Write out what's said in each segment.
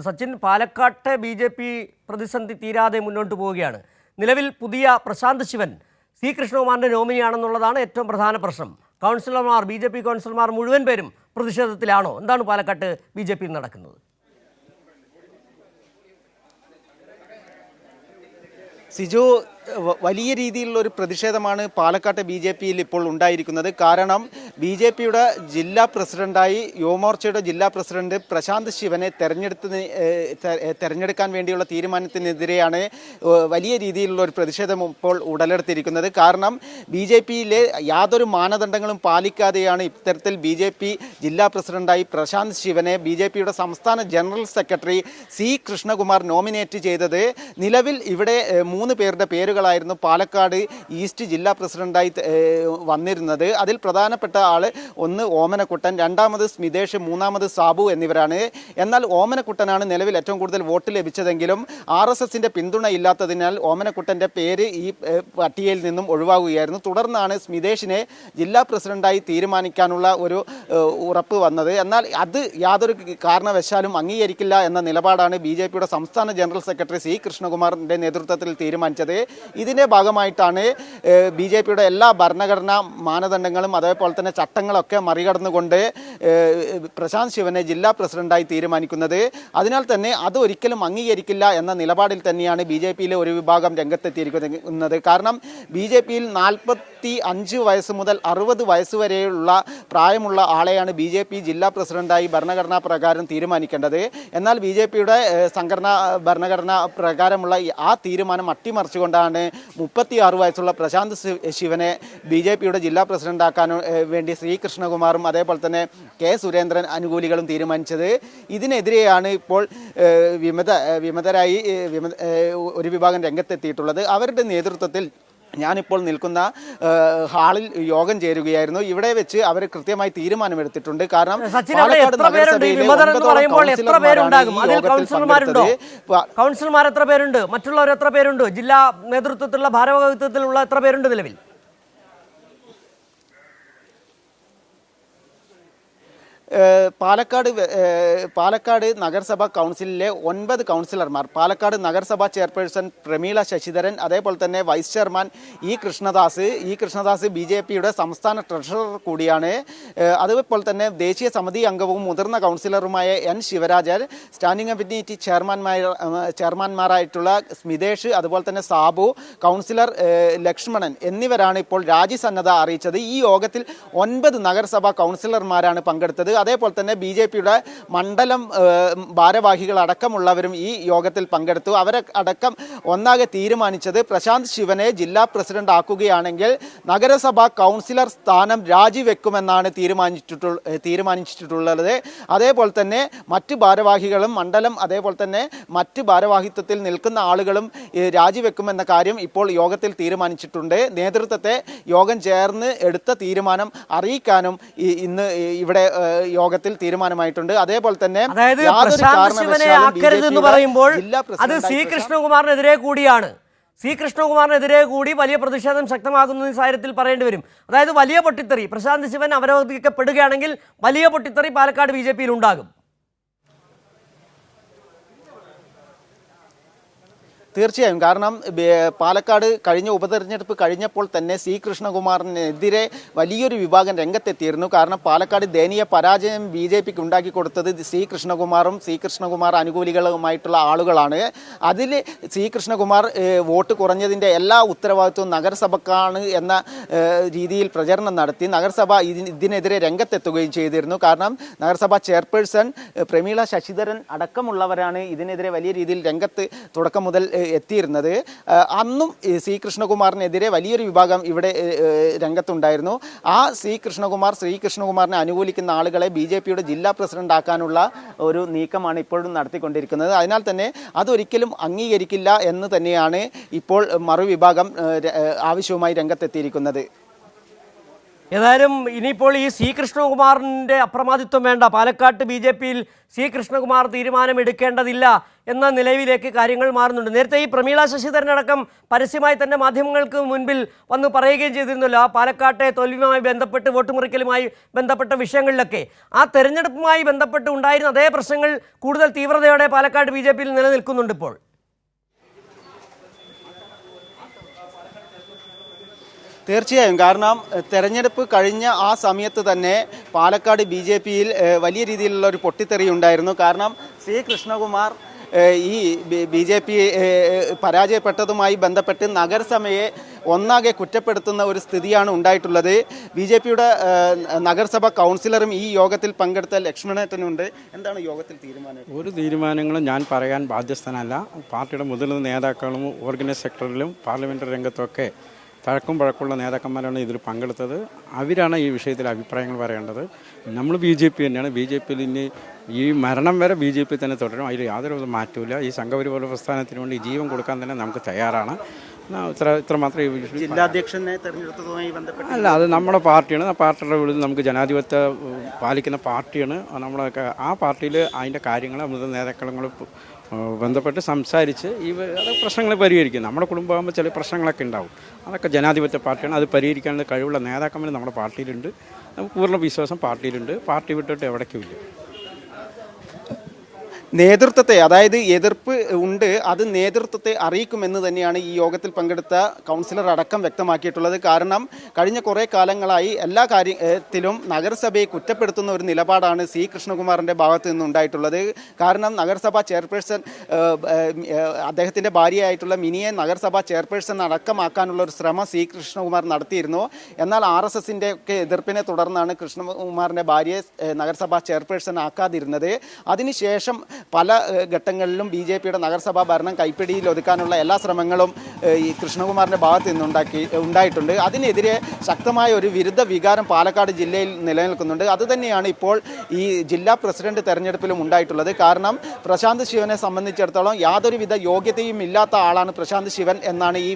സച്ചിൻ, പാലക്കാട്ടെ BJP പ്രതിസന്ധി തീരാതെ മുന്നോട്ട് പോവുകയാണ്. നിലവിൽ പുതിയ പ്രശാന്ത് ശിവൻ സി കൃഷ്ണകുമാറിൻ്റെ നോമിനിയാണെന്നുള്ളതാണ് ഏറ്റവും പ്രധാന പ്രശ്നം. കൗൺസിലർമാർ, BJP കൗൺസിലർമാർ മുഴുവൻ പേരും പ്രതിഷേധത്തിലാണോ? എന്താണ് പാലക്കാട്ട് BJP നടക്കുന്നത്? സിജു, വലിയ രീതിയിലുള്ള ഒരു പ്രതിഷേധമാണ് പാലക്കാട്ടെ BJPയിൽ ഇപ്പോൾ ഉണ്ടായിരിക്കുന്നത്. കാരണം BJPയുടെ ജില്ലാ പ്രസിഡന്റായി യുവമോർച്ചയുടെ ജില്ലാ പ്രസിഡന്റ് പ്രശാന്ത് ശിവനെ തെരഞ്ഞെടുക്കാൻ വേണ്ടിയുള്ള തീരുമാനത്തിനെതിരെയാണ് വലിയ രീതിയിലുള്ള ഒരു പ്രതിഷേധം ഇപ്പോൾ ഉടലെടുത്തിരിക്കുന്നത്. കാരണം BJPയിലെ യാതൊരു മാനദണ്ഡങ്ങളും പാലിക്കാതെയാണ് ഇത്തരത്തിൽ BJP ജില്ലാ പ്രസിഡന്റായി പ്രശാന്ത് ശിവനെ BJPയുടെ സംസ്ഥാന general secretary C Krishnakumar nominate ചെയ്തത്. നിലവിൽ ഇവിടെ 3 പേരുടെ പേരുകളായിരുന്നു പാലക്കാട് ഈസ്റ്റ് ജില്ലാ പ്രസിഡന്റായി വന്നിരുന്നത്. അതിൽ പ്രധാനപ്പെട്ട ആൾ ഒന്ന് ഓമനക്കുട്ടൻ, രണ്ടാമത് സ്മിതേഷ്, മൂന്നാമത് സാബു എന്നിവരാണ്. എന്നാൽ ഓമനക്കുട്ടനാണ് നിലവിൽ ഏറ്റവും കൂടുതൽ വോട്ട് ലഭിച്ചതെങ്കിലും RSSന്റെ പിന്തുണ ഇല്ലാത്തതിനാൽ ഓമനക്കുട്ടൻ്റെ പേര് ഈ പട്ടികയിൽ നിന്നും ഒഴിവാകുകയായിരുന്നു. തുടർന്നാണ് സ്മിതേഷിനെ ജില്ലാ പ്രസിഡന്റായി തീരുമാനിക്കാനുള്ള ഒരു ഉറപ്പ് വന്നത്. എന്നാൽ അത് യാതൊരു കാരണവശാലും അംഗീകരിക്കില്ല എന്ന നിലപാടാണ് BJPയുടെ സംസ്ഥാന ജനറൽ സെക്രട്ടറി സി കൃഷ്ണകുമാറിൻ്റെ നേതൃത്വത്തിൽ തീരുമാനിച്ചത്. ഇതിൻ്റെ ഭാഗമായിട്ടാണ് BJPയുടെ എല്ലാ ഭരണഘടനാ മാനദണ്ഡങ്ങളും അതേപോലെ തന്നെ ചട്ടങ്ങളൊക്കെ മറികടന്നുകൊണ്ട് പ്രശാന്ത് ശിവനെ ജില്ലാ പ്രസിഡന്റായി തീരുമാനിക്കുന്നത്. അതിനാൽ തന്നെ അത് ഒരിക്കലും അംഗീകരിക്കില്ല എന്ന നിലപാടിൽ തന്നെയാണ് BJPയിലെ ഒരു വിഭാഗം രംഗത്തെത്തിയിരിക്കുന്നത്. കാരണം BJPയിൽ 45 വയസ്സ് മുതൽ 60 വയസ്സ് വരെയുള്ള പ്രായമുള്ള ആളെയാണ് BJP ജില്ലാ പ്രസിഡന്റായി ഭരണഘടനാ പ്രകാരം തീരുമാനിക്കേണ്ടത്. എന്നാൽ BJPയുടെ സംഘടനാ ഭരണഘടനാ പ്രകാരമുള്ള ആ തീരുമാനം അട്ടിമറിച്ചുകൊണ്ടാണ് 36 വയസ്സുള്ള പ്രശാന്ത് ശിവനെ BJPയുടെ ജില്ലാ പ്രസിഡന്റാക്കാൻ വേണ്ടി ശ്രീ കൃഷ്ണകുമാറും അതേപോലെ തന്നെ കെ സുരേന്ദ്രൻ അനുകൂലികളും തീരുമാനിച്ചത്. ഇതിനെതിരെയാണ് ഇപ്പോൾ വിമതരായി ഒരു വിഭാഗം രംഗത്തെത്തിയിട്ടുള്ളത്. അവരുടെ നേതൃത്വത്തിൽ ഞാനിപ്പോൾ നിൽക്കുന്ന ഹാളിൽ യോഗം ചേരുകയായിരുന്നു. ഇവിടെ വെച്ച് അവർ കൃത്യമായി തീരുമാനമെടുത്തിട്ടുണ്ട്. കാരണം കൗൺസിലർമാർ എത്ര പേരുണ്ട്, മറ്റുള്ളവർ എത്ര പേരുണ്ട്, ജില്ലാ നേതൃത്വത്തിലുള്ള ഭാരവാഹിത്വത്തിലുള്ള എത്ര പേരുണ്ട് നിലവിൽ? പാലക്കാട് നഗരസഭാ കൗൺസിലിലെ 9 കൗൺസിലർമാർ, പാലക്കാട് നഗരസഭാ ചെയർപേഴ്സൺ പ്രമീള ശശിധരൻ, അതേപോലെ തന്നെ വൈസ് ചെയർമാൻ ഇ കൃഷ്ണദാസ് BJPയുടെ സംസ്ഥാന ട്രഷറർ കൂടിയാണ്. അതേപോലെ തന്നെ ദേശീയ സമിതി അംഗവും മുതിർന്ന കൗൺസിലറുമായ N ശിവരാജൻ, സ്റ്റാൻഡിംഗ് കമ്മിറ്റി ചെയർമാൻമാരായിട്ടുള്ള സ്മിതേഷ്, അതുപോലെ തന്നെ സാബു, കൗൺസിലർ ലക്ഷ്മണൻ എന്നിവരാണ് ഇപ്പോൾ രാജിസന്നദ്ധ അറിയിച്ചത്. ഈ യോഗത്തിൽ 9 നഗരസഭാ കൗൺസിലർമാരാണ് പങ്കെടുത്തത്. അതേപോലെ തന്നെ BJPയുടെ മണ്ഡലം ഭാരവാഹികൾ അടക്കമുള്ളവരും ഈ യോഗത്തിൽ പങ്കെടുത്തു. അവരെ അടക്കം ഒന്നാകെ തീരുമാനിച്ചത് പ്രശാന്ത് ശിവനെ ജില്ലാ പ്രസിഡന്റ് ആക്കുകയാണെങ്കിൽ നഗരസഭാ കൗൺസിലർ സ്ഥാനം രാജിവെക്കുമെന്നാണ് തീരുമാനിച്ചിട്ടുള്ളത്. അതേപോലെ തന്നെ മറ്റ് ഭാരവാഹികളും മണ്ഡലം അതേപോലെ തന്നെ മറ്റ് ഭാരവാഹിത്വത്തിൽ നിൽക്കുന്ന ആളുകളും രാജിവെക്കുമെന്ന കാര്യം ഇപ്പോൾ യോഗത്തിൽ തീരുമാനിച്ചിട്ടുണ്ട്. നേതൃത്വത്തെ യോഗം ചേർന്ന് എടുത്ത തീരുമാനം അറിയിക്കാനും ഇന്ന് ഇവിടെ യോഗത്തിൽ തീരുമാനമായിട്ടുണ്ട്. അതേപോലെ തന്നെ അത് സി കൃഷ്ണകുമാറിനെതിരെ കൂടിയാണ്. സി കൃഷ്ണകുമാറിനെതിരെ കൂടി വലിയ പ്രതിഷേധം ശക്തമാകുന്ന സാഹചര്യത്തിൽ പറയേണ്ടി വരും. അതായത് വലിയ പൊട്ടിത്തെറി, പ്രശാന്ത് ശിവൻ അവരോധിക്കപ്പെടുകയാണെങ്കിൽ വലിയ പൊട്ടിത്തെറി പാലക്കാട് BJPയിൽ ഉണ്ടാകും. തീർച്ചയായും. കാരണം പാലക്കാട് കഴിഞ്ഞ ഉപതെരഞ്ഞെടുപ്പ് കഴിഞ്ഞപ്പോൾ തന്നെ സി കൃഷ്ണകുമാറിനെതിരെ വലിയൊരു വിഭാഗം രംഗത്തെത്തിയിരുന്നു. കാരണം പാലക്കാട് ദയനീയ പരാജയം BJPക്ക് ഉണ്ടാക്കി കൊടുത്തത് സി കൃഷ്ണകുമാർ അനുകൂലികളുമായിട്ടുള്ള ആളുകളാണ്. അതിൽ സി കൃഷ്ണകുമാർ വോട്ട് കുറഞ്ഞതിൻ്റെ എല്ലാ ഉത്തരവാദിത്വവും നഗരസഭക്കാണ് എന്ന രീതിയിൽ പ്രചരണം നടത്തി. നഗരസഭ ഇതിനെതിരെ രംഗത്തെത്തുകയും ചെയ്തിരുന്നു. കാരണം നഗരസഭാ ചെയർപേഴ്സൺ പ്രമീള ശശിധരൻ അടക്കമുള്ളവരാണ് ഇതിനെതിരെ വലിയ രീതിയിൽ രംഗത്ത് തുടക്കം മുതൽ എത്തിയിരുന്നത്. അന്നും സി കൃഷ്ണകുമാറിനെതിരെ വലിയൊരു വിഭാഗം ഇവിടെ രംഗത്തുണ്ടായിരുന്നു. ആ ശ്രീ കൃഷ്ണകുമാറിനെ അനുകൂലിക്കുന്ന ആളുകളെ BJPയുടെ ജില്ലാ പ്രസിഡന്റ് ആക്കാനുള്ള ഒരു നീക്കമാണ് ഇപ്പോഴും നടത്തിക്കൊണ്ടിരിക്കുന്നത്. അതിനാൽ തന്നെ അതൊരിക്കലും അംഗീകരിക്കില്ല എന്ന് തന്നെയാണ് ഇപ്പോൾ മറുവിഭാഗം ആവശ്യവുമായി രംഗത്തെത്തിയിരിക്കുന്നത്. ഏതായാലും ഇനിയിപ്പോൾ ഈ സി കൃഷ്ണകുമാറിൻ്റെ അപ്രമാദിത്വം വേണ്ട, പാലക്കാട്ട് BJP-യിൽ സി കൃഷ്ണകുമാർ തീരുമാനമെടുക്കേണ്ടതില്ല എന്ന നിലവിലേക്ക് കാര്യങ്ങൾ മാറുന്നുണ്ട്. നേരത്തെ ഈ പ്രമീള ശശിധരനടക്കം പരസ്യമായി തന്നെ മാധ്യമങ്ങൾക്ക് മുൻപിൽ വന്ന് പറയുകയും ചെയ്തിരുന്നല്ലോ, ആ പാലക്കാട്ടെ തോൽവിയുമായി ബന്ധപ്പെട്ട് വോട്ട് മുറിക്കലുമായി ബന്ധപ്പെട്ട വിഷയങ്ങളിലൊക്കെ ആ തെരഞ്ഞെടുപ്പുമായി ബന്ധപ്പെട്ട് ഉണ്ടായിരുന്ന അതേ പ്രശ്നങ്ങൾ കൂടുതൽ തീവ്രതയോടെ പാലക്കാട് BJP-യിൽ നിലനിൽക്കുന്നുണ്ട് ഇപ്പോൾ. തീർച്ചയായും, കാരണം തെരഞ്ഞെടുപ്പ് കഴിഞ്ഞ ആ സമയത്ത് തന്നെ പാലക്കാട് BJP-യിൽ വലിയ രീതിയിലുള്ള ഒരു പൊട്ടിത്തെറി ഉണ്ടായിരുന്നു. കാരണം സി കൃഷ്ണകുമാർ ഈ BJP പരാജയപ്പെട്ടതുമായി ബന്ധപ്പെട്ട് നഗരസഭയെ ഒന്നാകെ കുറ്റപ്പെടുത്തുന്ന ഒരു സ്ഥിതിയാണ് ഉണ്ടായിട്ടുള്ളത്. BJP-യുടെ നഗരസഭ കൗൺസിലറും ഈ യോഗത്തിൽ പങ്കെടുത്ത ലക്ഷ്മണേട്ടനുണ്ട്. എന്താണ് യോഗത്തിൽ തീരുമാനം? ഒരു തീരുമാനങ്ങളും ഞാൻ പറയാൻ ബാധ്യസ്ഥനല്ല. പാർട്ടിയുടെ മുതിർന്ന നേതാക്കളും ഓർഗനൈസ് സെക്ടറിലും പാർലമെൻ്ററി രംഗത്തൊക്കെ തഴക്കും പഴക്കമുള്ള നേതാക്കന്മാരാണ് ഇതിൽ പങ്കെടുത്തത്. അവരാണ് ഈ വിഷയത്തിൽ അഭിപ്രായങ്ങൾ പറയേണ്ടത്. നമ്മൾ BJP തന്നെയാണ്. BJP-യിൽ ഇനി ഈ മരണം വരെ BJP തന്നെ തുടരും. അതിൽ യാതൊരു മാറ്റമില്ല. ഈ സംഘപരിവാര പ്രസ്ഥാനത്തിന് വേണ്ടി ജീവൻ കൊടുക്കാൻ തന്നെ നമുക്ക് തയ്യാറാണ്. ഇത്ര മാത്രമേ ഈ വിഷയം. ജില്ലാധ്യക്ഷനെ തെരഞ്ഞെടുത്തതുമായി ബന്ധപ്പെട്ട് അല്ല, അത് നമ്മുടെ പാർട്ടിയാണ്. ആ പാർട്ടിയുടെ ഉള്ളിൽ നമുക്ക് ജനാധിപത്യം പാലിക്കുന്ന പാർട്ടിയാണ് നമ്മളൊക്കെ. ആ പാർട്ടിയിൽ അതിൻ്റെ കാര്യങ്ങൾ മുതിർന്ന നേതാക്കളും ബന്ധപ്പെട്ട് സംസാരിച്ച് അത് പ്രശ്നങ്ങൾ പരിഹരിക്കും. നമ്മുടെ കുടുംബമാകുമ്പോൾ ചില പ്രശ്നങ്ങളൊക്കെ ഉണ്ടാവും. അതൊക്കെ ജനാധിപത്യ പാർട്ടിയാണ്. അത് പരിഹരിക്കാനുള്ള കഴിവുള്ള നേതാക്കന്മാർ നമ്മുടെ പാർട്ടിയിലുണ്ട്. നമുക്ക് പൂർണ്ണ വിശ്വാസം പാർട്ടിയിലുണ്ട്. പാർട്ടി വിട്ടിട്ട് എവിടേക്കുമില്ല. നേതൃത്വത്തെ, അതായത് എതിർപ്പ് ഉണ്ട്, അത് നേതൃത്വത്തെ അറിയിക്കുമെന്ന് തന്നെയാണ് ഈ യോഗത്തിൽ പങ്കെടുത്ത കൗൺസിലർ അടക്കം വ്യക്തമാക്കിയിട്ടുള്ളത്. കാരണം കഴിഞ്ഞ കുറേ കാലങ്ങളായി എല്ലാ കാര്യത്തിലും നഗരസഭയെ കുറ്റപ്പെടുത്തുന്ന ഒരു നിലപാടാണ് സി കൃഷ്ണകുമാറിൻ്റെ ഭാഗത്ത് നിന്നുണ്ടായിട്ടുള്ളത്. കാരണം നഗരസഭാ ചെയർപേഴ്സൺ അദ്ദേഹത്തിൻ്റെ ഭാര്യയായിട്ടുള്ള മിനിയെ നഗരസഭാ ചെയർപേഴ്സൺ അടക്കമാക്കാനുള്ള ഒരു ശ്രമം സി കൃഷ്ണകുമാർ നടത്തിയിരുന്നു. എന്നാൽ RSSൻ്റെ ഒക്കെ എതിർപ്പിനെ തുടർന്നാണ് കൃഷ്ണകുമാറിൻ്റെ ഭാര്യയെ നഗരസഭാ ചെയർപേഴ്സൺ ആക്കാതിരുന്നത്. അതിനുശേഷം പല ഘട്ടങ്ങളിലും BJP-യുടെ നഗരസഭാ ഭരണം കൈപ്പിടിയിൽ ഒതുക്കാനുള്ള എല്ലാ ശ്രമങ്ങളും ഈ കൃഷ്ണകുമാറിൻ്റെ ഭാഗത്ത് ഉണ്ടായിട്ടുണ്ട്. അതിനെതിരെ ശക്തമായ ഒരു വിരുദ്ധ വികാരം പാലക്കാട് ജില്ലയിൽ നിലനിൽക്കുന്നുണ്ട്. അതുതന്നെയാണ് ഇപ്പോൾ ഈ ജില്ലാ പ്രസിഡന്റ് തെരഞ്ഞെടുപ്പിലും ഉണ്ടായിട്ടുള്ളത്. കാരണം പ്രശാന്ത് ശിവനെ സംബന്ധിച്ചിടത്തോളം യാതൊരുവിധ യോഗ്യതയും ഇല്ലാത്ത ആളാണ് പ്രശാന്ത് ശിവൻ എന്നാണ് ഈ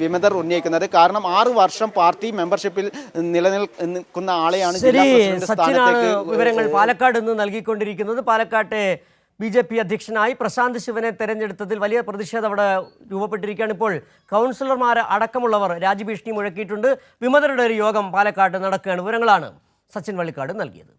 വിമതർ ഉന്നയിക്കുന്നത്. കാരണം 6 വർഷം പാർട്ടി മെമ്പർഷിപ്പിൽ നിലനിൽക്കുന്ന ആളെയാണ് ജില്ലാ പ്രസിഡന്റ് സ്ഥാനത്തേക്ക് വിവരങ്ങൾ പാലക്കാട് നിന്ന് നൽകിക്കൊണ്ടിരിക്കുന്നത്. പാലക്കാട്ടെ BJP അധ്യക്ഷനായി പ്രശാന്ത് ശിവനെ തെരഞ്ഞെടുത്തതിൽ വലിയ പ്രതിഷേധം അവിടെ രൂപപ്പെട്ടിരിക്കുകയാണ്. ഇപ്പോൾ കൗൺസിലർമാർ അടക്കമുള്ളവർ രാജ്യഭീഷണി മുഴക്കിയിട്ടുണ്ട്. വിമതരുടെ ഒരു യോഗം പാലക്കാട് നടക്കുകയാണ്. വിവരങ്ങളാണ് സച്ചിൻ വള്ളിക്കാട് നൽകിയത്.